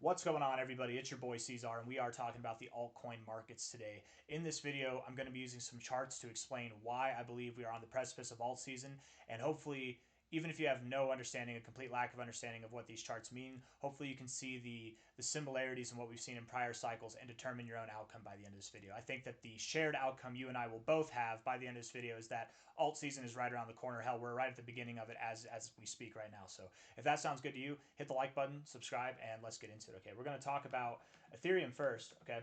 What's going on, everybody? It's your boy C-Zar, and we are talking about the altcoin markets today. In this video, I'm going to be using some charts to explain why I believe we are on the precipice of alt season, and hopefully, even if you have no understanding, a complete lack of understanding of what these charts mean, hopefully you can see the similarities in what we've seen in prior cycles and determine your own outcome by the end of this video. I think that the shared outcome you and I will both have by the end of this video is that alt season is right around the corner. Hell, we're right at the beginning of it as we speak right now. So if that sounds good to you, hit the like button, subscribe, and let's get into it. Okay, we're going to talk about Ethereum first. Okay,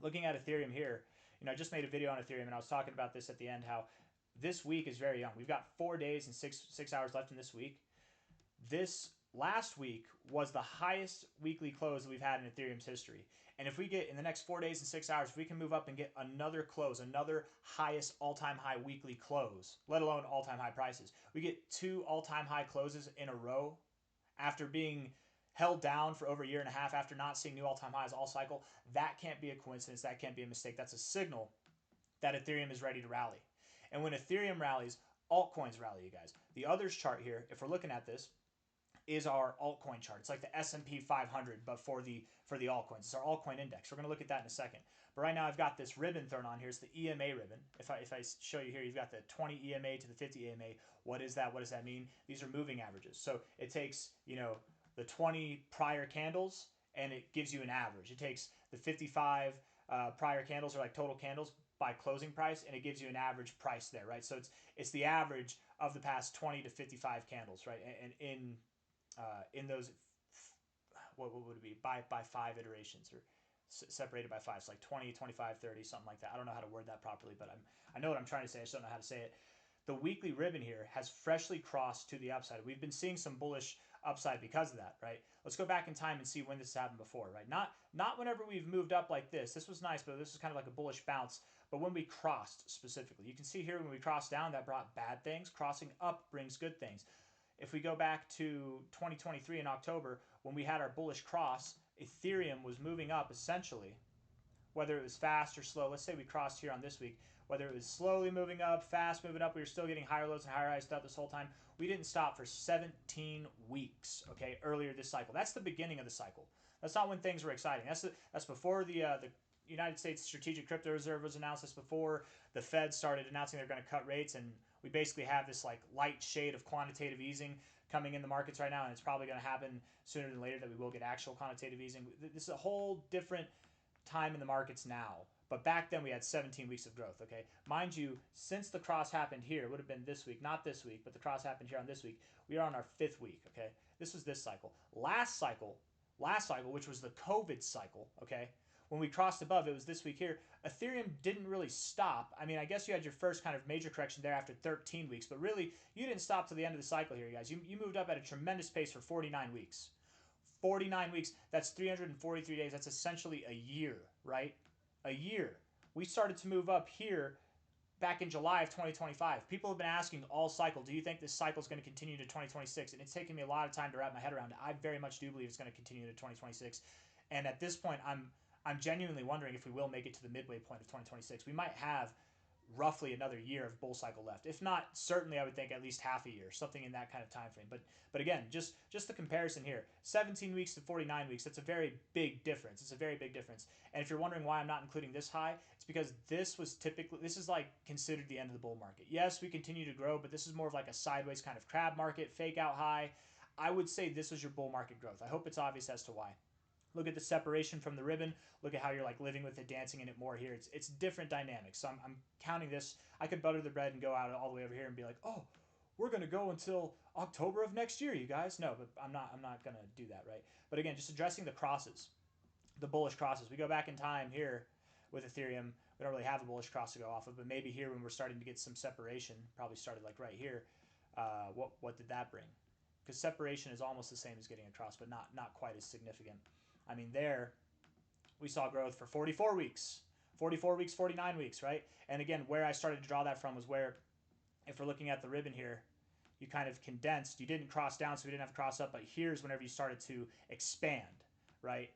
looking at Ethereum here, I just made a video on Ethereum and I was talking about this at the end, how this week is very young. We've got 4 days and six hours left in this week. This last week was the highest weekly close that we've had in Ethereum's history. And if we get in the next 4 days and 6 hours, if we can move up and get another close, another highest all-time high weekly close, let alone all-time high prices, we get 2 all-time high closes in a row after being held down for over a year and a half, after not seeing new all-time highs all cycle. That can't be a coincidence. That can't be a mistake. That's a signal that Ethereum is ready to rally. And when Ethereum rallies, altcoins rally, you guys. The others chart here, if we're looking at this, is our altcoin chart. It's like the S&P 500, but for the altcoins. It's our altcoin index. We're going to look at that in a second. But right now I've got this ribbon thrown on here. It's the EMA ribbon. If I show you here, you've got the 20 EMA to the 50 EMA. What is that? What does that mean? These are moving averages. So it takes, the 20 prior candles and it gives you an average. It takes the 55 prior candles, or like total candles by closing price, and it gives you an average price there, right? So it's the average of the past 20 to 55 candles, right? And in those, what would it be, by 5 iterations, or separated by 5, so like 20, 25, 30, something like that. I don't know how to word that properly, but I know what I'm trying to say. I just don't know how to say it. The weekly ribbon here has freshly crossed to the upside. We've been seeing some bullish upside because of that, right? Let's go back in time and see when this happened before, right? Not whenever we've moved up like this. This was nice, but this is kind of like a bullish bounce. But when we crossed specifically, you can see here when we crossed down, that brought bad things. Crossing up brings good things. If we go back to 2023 in October, when we had our bullish cross, Ethereum was moving up essentially, whether it was fast or slow. Let's say we crossed here on this week, whether it was slowly moving up, fast moving up, we were still getting higher lows and higher highs throughout this whole time. We didn't stop for 17 weeks, okay, earlier this cycle. That's the beginning of the cycle. That's not when things were exciting. That's before the United States Strategic Crypto Reserve was announced. That's before the Fed started announcing they're going to cut rates, and we basically have this like light shade of quantitative easing coming in the markets right now, and it's probably going to happen sooner than later that we will get actual quantitative easing. This is a whole different time in the markets now. But back then we had 17 weeks of growth, okay? Mind you, since the cross happened here, it would have been this week, not this week, but the cross happened here on this week, we are on our 5th week, okay? This was this cycle. Last cycle, which was the COVID cycle, okay? When we crossed above, it was this week here. Ethereum didn't really stop. I mean, I guess you had your first kind of major correction there after 13 weeks, but really, you didn't stop to the end of the cycle here, guys. You moved up at a tremendous pace for 49 weeks. 49 weeks, that's 343 days. That's essentially a year, right? A year. We started to move up here back in July of 2025. People have been asking all cycle, do you think this cycle is going to continue to 2026? And it's taken me a lot of time to wrap my head around it. I very much do believe it's going to continue to 2026. And at this point, I'm genuinely wondering if we will make it to the midway point of 2026. We might have roughly another year of bull cycle left. If not, certainly I would think at least half a year, something in that kind of time frame. But again, just the comparison here, 17 weeks to 49 weeks, that's a very big difference. It's a very big difference. And if you're wondering why I'm not including this high, it's because this is like considered the end of the bull market. Yes, we continue to grow, but this is more of like a sideways kind of crab market, fake out high. I would say this was your bull market growth. I hope it's obvious as to why. Look at the separation from the ribbon. Look at how you're like living with it, dancing in it more here. It's different dynamics. So I'm counting this. I could butter the bread and go out all the way over here and be like, oh, we're going to go until October of next year, you guys. No, but I'm not going to do that, right? But again, just addressing the crosses, the bullish crosses. We go back in time here with Ethereum. We don't really have a bullish cross to go off of, but maybe here when we're starting to get some separation, probably started like right here. What did that bring? Because separation is almost the same as getting a cross, but not quite as significant. I mean, there we saw growth for 44 weeks, 49 weeks, right? And again, where I started to draw that from was where, if we're looking at the ribbon here, you kind of condensed. You didn't cross down, so we didn't have to cross up, but here's whenever you started to expand, right?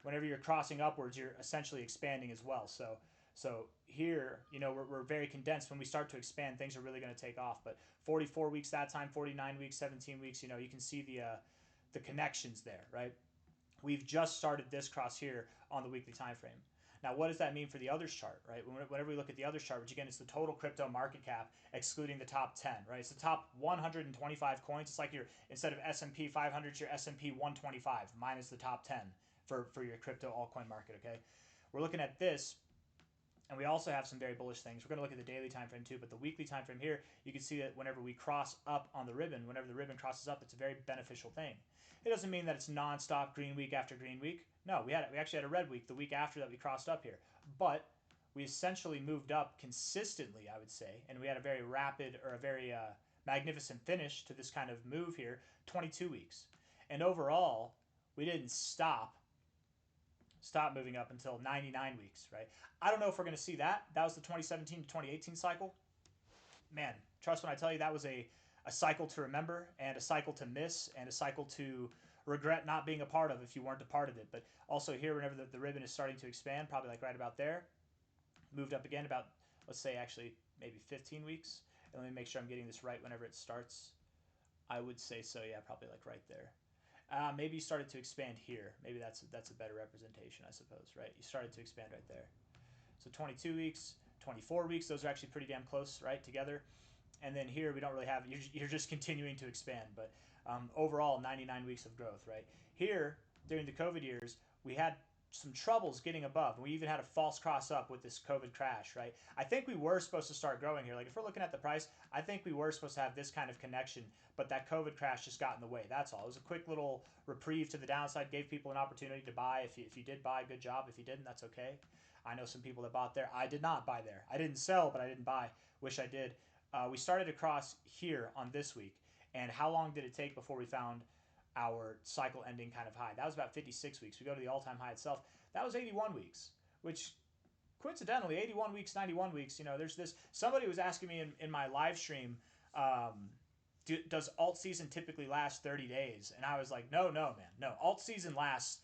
Whenever you're crossing upwards, you're essentially expanding as well. So here, we're very condensed. When we start to expand, things are really going to take off. But 44 weeks that time, 49 weeks, 17 weeks, you can see the connections there, right? We've just started this cross here on the weekly time frame. Now, what does that mean for the others chart, right? Whenever we look at the others chart, which again is the total crypto market cap, excluding the top 10, right? It's the top 125 coins. It's like your, instead of S&P 500, it's your S&P 125 minus the top 10 for your crypto altcoin market, okay? We're looking at this, and we also have some very bullish things. We're going to look at the daily time frame too, but the weekly time frame here, you can see that whenever we cross up on the ribbon, whenever the ribbon crosses up, it's a very beneficial thing. It doesn't mean that it's nonstop green week after green week. No, we actually had a red week the week after that we crossed up here, but we essentially moved up consistently, I would say, and we had a very rapid, or a very magnificent finish to this kind of move here, 22 weeks. And overall, we didn't stop moving up until 99 weeks, right? I don't know if we're going to see that. That was the 2017 to 2018 cycle. Man, trust when I tell you that was a cycle to remember, and a cycle to miss, and a cycle to regret not being a part of if you weren't a part of it. But also here, whenever the ribbon is starting to expand, probably like right about there, moved up again about, let's say actually maybe 15 weeks. And let me make sure I'm getting this right whenever it starts. I would say so, yeah, probably like right there. Maybe you started to expand here. Maybe that's a better representation, I suppose, right? You started to expand right there. So 22 weeks, 24 weeks, those are actually pretty damn close, right, together. And then here we don't really have, you're just continuing to expand, but overall 99 weeks of growth, right? Here, during the COVID years, we had some troubles getting above. We even had a false cross up with this COVID crash, right? I think we were supposed to start growing here. Like if we're looking at the price, I think we were supposed to have this kind of connection, but that COVID crash just got in the way. That's all. It was a quick little reprieve to the downside, gave people an opportunity to buy. If you did buy, good job. If you didn't, that's okay. I know some people that bought there. I did not buy there. I didn't sell, but I didn't buy. Wish I did. We started across here on this week, and how long did it take before we found our cycle ending kind of high? That was about 56 weeks. We go to the all-time high itself. That was 81 weeks, which coincidentally, 81 weeks, 91 weeks, you know, there's this, somebody was asking me in my live stream, does alt season typically last 30 days? And I was like, no, man, no. Alt season lasts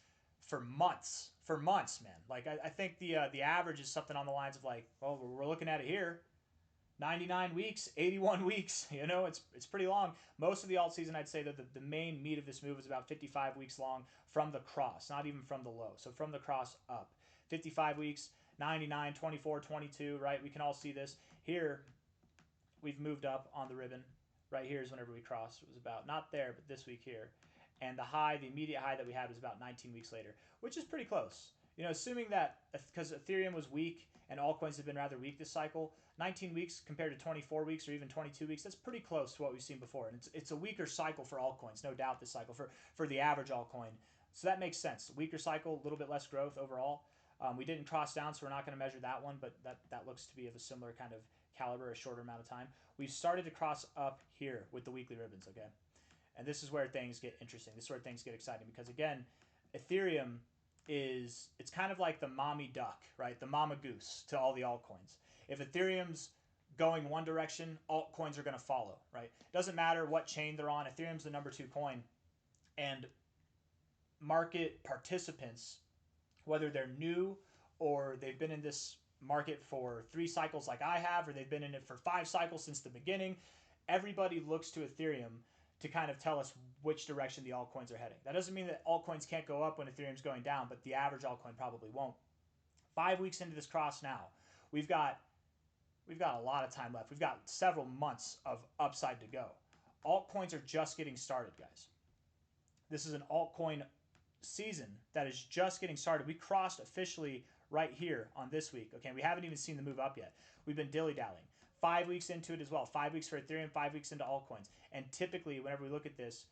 for months, man. Like I think the average is something on the lines of like, well, we're looking at it here, 99 weeks, 81 weeks, you know, it's pretty long. Most of the alt season, I'd say that the main meat of this move is about 55 weeks long from the cross, not even from the low. So from the cross up, 55 weeks, 99, 24, 22, right? We can all see this. Here, we've moved up on the ribbon. Right here is whenever we crossed. It was about, not there, but this week here. And the high, the immediate high that we had was about 19 weeks later, which is pretty close. You know, assuming that, because Ethereum was weak and altcoins have been rather weak this cycle, 19 weeks compared to 24 weeks or even 22 weeks, that's pretty close to what we've seen before. And it's a weaker cycle for altcoins, no doubt, this cycle, for the average altcoin. So that makes sense. Weaker cycle, a little bit less growth overall. We didn't cross down, so we're not going to measure that one, but that looks to be of a similar kind of caliber, a shorter amount of time. We've started to cross up here with the weekly ribbons, okay? And this is where things get interesting. This is where things get exciting because, again, Ethereum it's kind of like the mommy duck, right? The mama goose to all the altcoins. If Ethereum's going one direction, altcoins are going to follow, right? It doesn't matter what chain they're on. Ethereum's the number 2 coin. And market participants, whether they're new or they've been in this market for 3 cycles like I have, or they've been in it for 5 cycles since the beginning, everybody looks to Ethereum to kind of tell us which direction the altcoins are heading. That doesn't mean that altcoins can't go up when Ethereum's going down, but the average altcoin probably won't. 5 weeks into this cross now, we've got a lot of time left. We've got several months of upside to go. Altcoins are just getting started, guys. This is an altcoin season that is just getting started. We crossed officially right here on this week. Okay, we haven't even seen the move up yet. We've been dilly-dallying. 5 weeks into it as well. 5 weeks for Ethereum, 5 weeks into altcoins. And typically, whenever we look at this,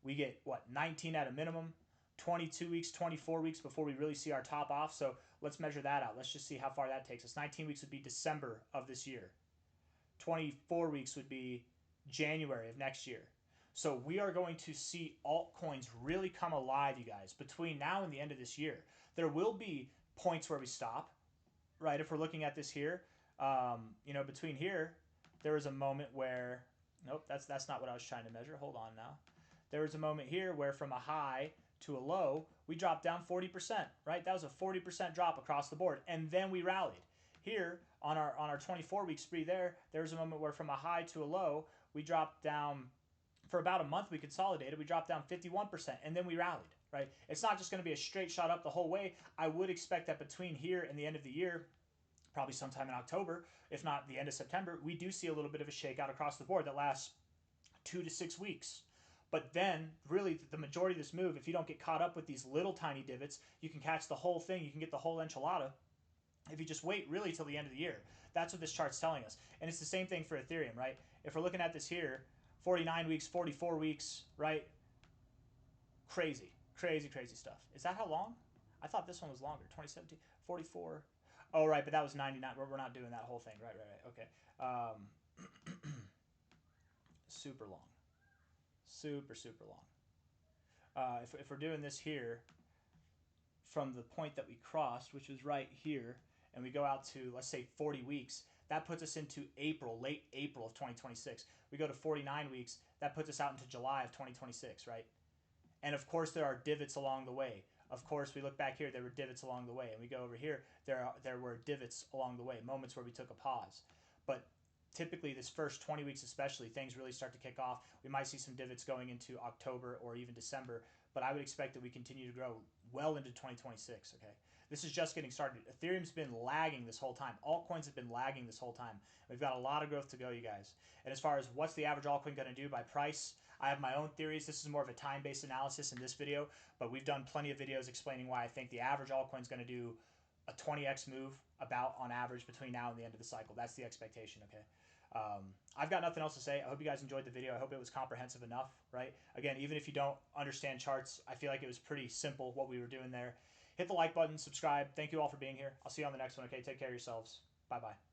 we get, 19 at a minimum, 22 weeks, 24 weeks before we really see our top off. So let's measure that out. Let's just see how far that takes us. 19 weeks would be December of this year. 24 weeks would be January of next year. So we are going to see altcoins really come alive, you guys, between now and the end of this year. There will be points where we stop, right? If we're looking at this here, between here, there was a moment where, nope, that's not what I was trying to measure. Hold on now. There was a moment here where from a high to a low, we dropped down 40%, right? That was a 40% drop across the board. And then we rallied. Here on our 24-week spree there was a moment where from a high to a low, we dropped down, for about a month we consolidated, we dropped down 51%, and then we rallied. right? It's not just going to be a straight shot up the whole way. I would expect that between here and the end of the year, probably sometime in October, if not the end of September, we do see a little bit of a shakeout across the board that lasts 2 to 6 weeks. But then, really, the majority of this move, if you don't get caught up with these little tiny divots, you can catch the whole thing. You can get the whole enchilada if you just wait really till the end of the year. That's what this chart's telling us. And it's the same thing for Ethereum, right? If we're looking at this here, 49 weeks, 44 weeks, right? Crazy, crazy, crazy stuff. Is that how long? I thought this one was longer. 2017, 44. Oh, right, but that was 99. We're not doing that whole thing. Right. Okay. Super long. Super, super long. If we're doing this here from the point that we crossed, which was right here, and we go out to, let's say, 40 weeks, that puts us into April, late April of 2026. We go to 49 weeks, that puts us out into July of 2026, right? And of course, there are divots along the way. Of course, we look back here, there were divots along the way. And we go over here, there were divots along the way, moments where we took a pause. But typically, this first 20 weeks especially, things really start to kick off. We might see some divots going into October or even December. But I would expect that we continue to grow well into 2026, okay? This is just getting started. Ethereum's been lagging this whole time. Altcoins have been lagging this whole time. We've got a lot of growth to go, you guys. And as far as what's the average altcoin going to do by price, I have my own theories. This is more of a time-based analysis in this video, but we've done plenty of videos explaining why I think the average altcoin is going to do a 20x move about on average between now and the end of the cycle. That's the expectation, okay? I've got nothing else to say. I hope you guys enjoyed the video. I hope it was comprehensive enough, right? Again, even if you don't understand charts, I feel like it was pretty simple what we were doing there. Hit the like button, subscribe. Thank you all for being here. I'll see you on the next one, okay? Take care of yourselves. Bye-bye.